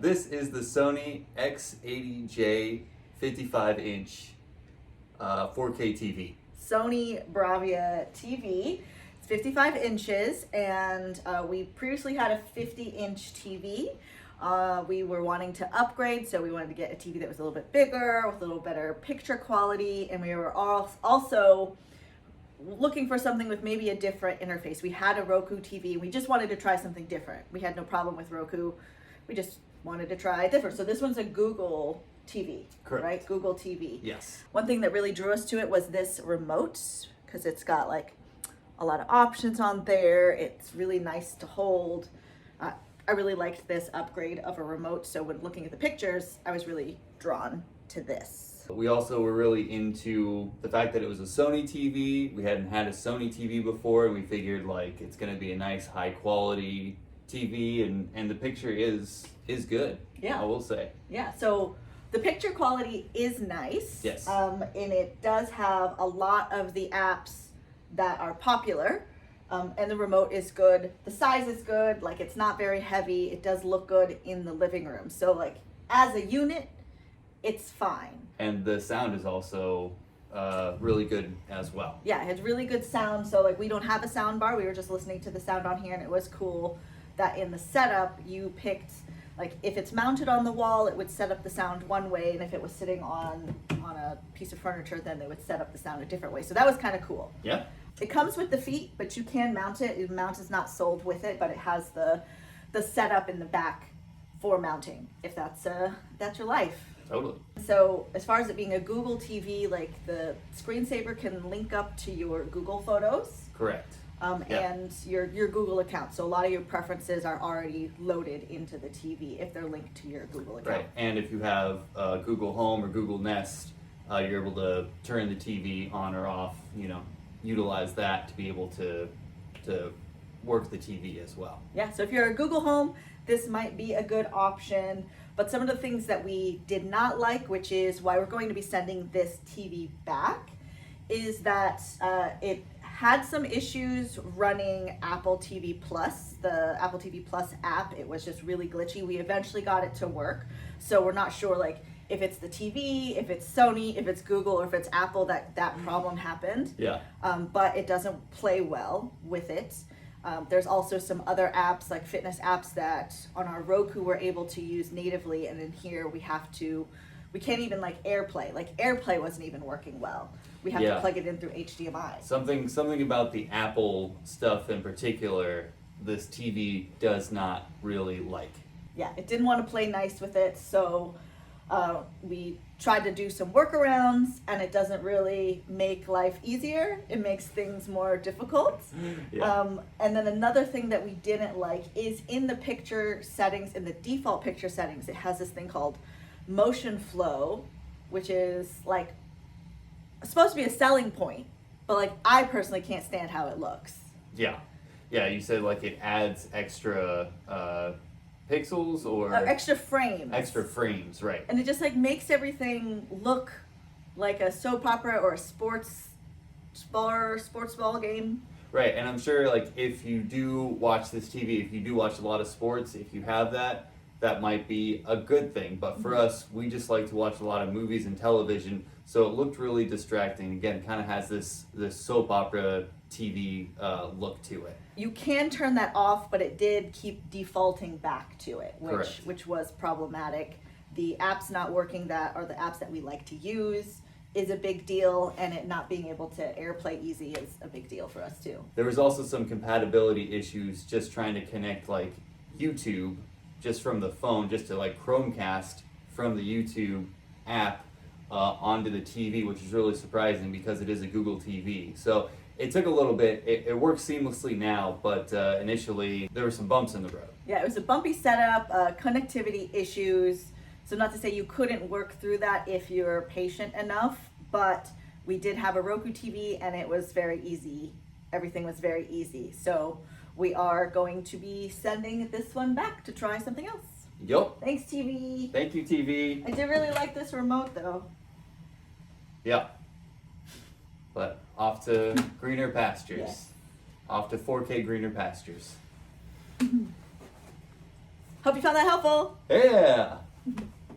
This is the Sony X80J 55-inch 4K TV. Sony Bravia TV. It's 55 inches, and we previously had a 50-inch TV. We were wanting to upgrade, so we wanted to get a TV that was a little bit bigger, with a little better picture quality, and we were also looking for something with maybe a different interface. We had a Roku TV, we just wanted to try something different. We had no problem with Roku, we just wanted to try different. So this one's a Google TV, Correct. Right? Google TV. Yes. One thing that really drew us to it was this remote, because it's got like a lot of options on there. It's really nice to hold. I really liked this upgrade of a remote, so when looking at the pictures, I was really drawn to this. We also were really into the fact that it was a Sony TV. We hadn't had a Sony TV before, and we figured like it's gonna be a nice high quality TV, and the picture is good. Yeah. I will say. Yeah, so the picture quality is nice. Yes. And it does have a lot of the apps that are popular. And the remote is good. The size is good. Like, it's not very heavy. It does look good in the living room. So like as a unit, it's fine. And the sound is also really good as well. Yeah, it has really good sound. So like we don't have a sound bar. We were just listening to the sound on here, and it was cool that in the setup you picked, like if it's mounted on the wall, it would set up the sound one way, and if it was sitting on a piece of furniture, then they would set up the sound a different way. So that was kind of cool. Yeah. It comes with the feet, but you can mount it. The mount is not sold with it, but it has the setup in the back for mounting, if that's your life. Totally. So as far as it being a Google TV, like the screensaver can link up to your Google Photos. Correct. Yep. And your Google account. So a lot of your preferences are already loaded into the TV if they're linked to your Google account. Right. And if you have Google Home or Google Nest, you're able to turn the TV on or off, utilize that to be able to work the TV as well. Yeah, so if you're a Google Home, this might be a good option. But some of the things that we did not like, which is why we're going to be sending this TV back, is that it had some issues running Apple TV Plus, the Apple TV Plus app. It was just really glitchy. We eventually got it to work, so we're not sure like if it's the TV, if it's Sony, if it's Google, or if it's Apple that problem happened. Yeah. But it doesn't play well with it. There's also some other apps, like fitness apps, that on our Roku we're able to use natively, and in here we can't even like AirPlay. Like AirPlay wasn't even working well. We have to plug it in through HDMI. Something about the Apple stuff in particular, this TV does not really like. Yeah, it didn't want to play nice with it, so we tried to do some workarounds, and it doesn't really make life easier. It makes things more difficult. Yeah. And then another thing that we didn't like is in the picture settings, in the default picture settings, it has this thing called motion flow, which is like supposed to be a selling point, but like I personally can't stand how it looks. Yeah. You said like it adds extra pixels or extra frames. Extra frames, right? And it just like makes everything look like a soap opera or a sports ball game. Right, and I'm sure like if you do watch this TV, if you do watch a lot of sports, if you have that might be a good thing. But for us, we just like to watch a lot of movies and television, so it looked really distracting. Again, kind of has this soap opera TV look to it. You can turn that off, but it did keep defaulting back to it, which was problematic. The apps not working that are the apps that we like to use is a big deal, and it not being able to AirPlay easy is a big deal for us too. There was also some compatibility issues just trying to connect like YouTube just from the phone, just to like Chromecast from the YouTube app onto the TV, which is really surprising because it is a Google TV. So it took a little bit. It works seamlessly now, but initially there were some bumps in the road. Yeah, it was a bumpy setup, connectivity issues. So not to say you couldn't work through that if you're patient enough, but we did have a Roku TV, and it was very easy. Everything was very easy. So we are going to be sending this one back to try something else. Yup. Thanks, TV. Thank you, TV. I did really like this remote, though. Yeah. But off to greener pastures. Yes. Off to 4K greener pastures. Hope you found that helpful. Yeah.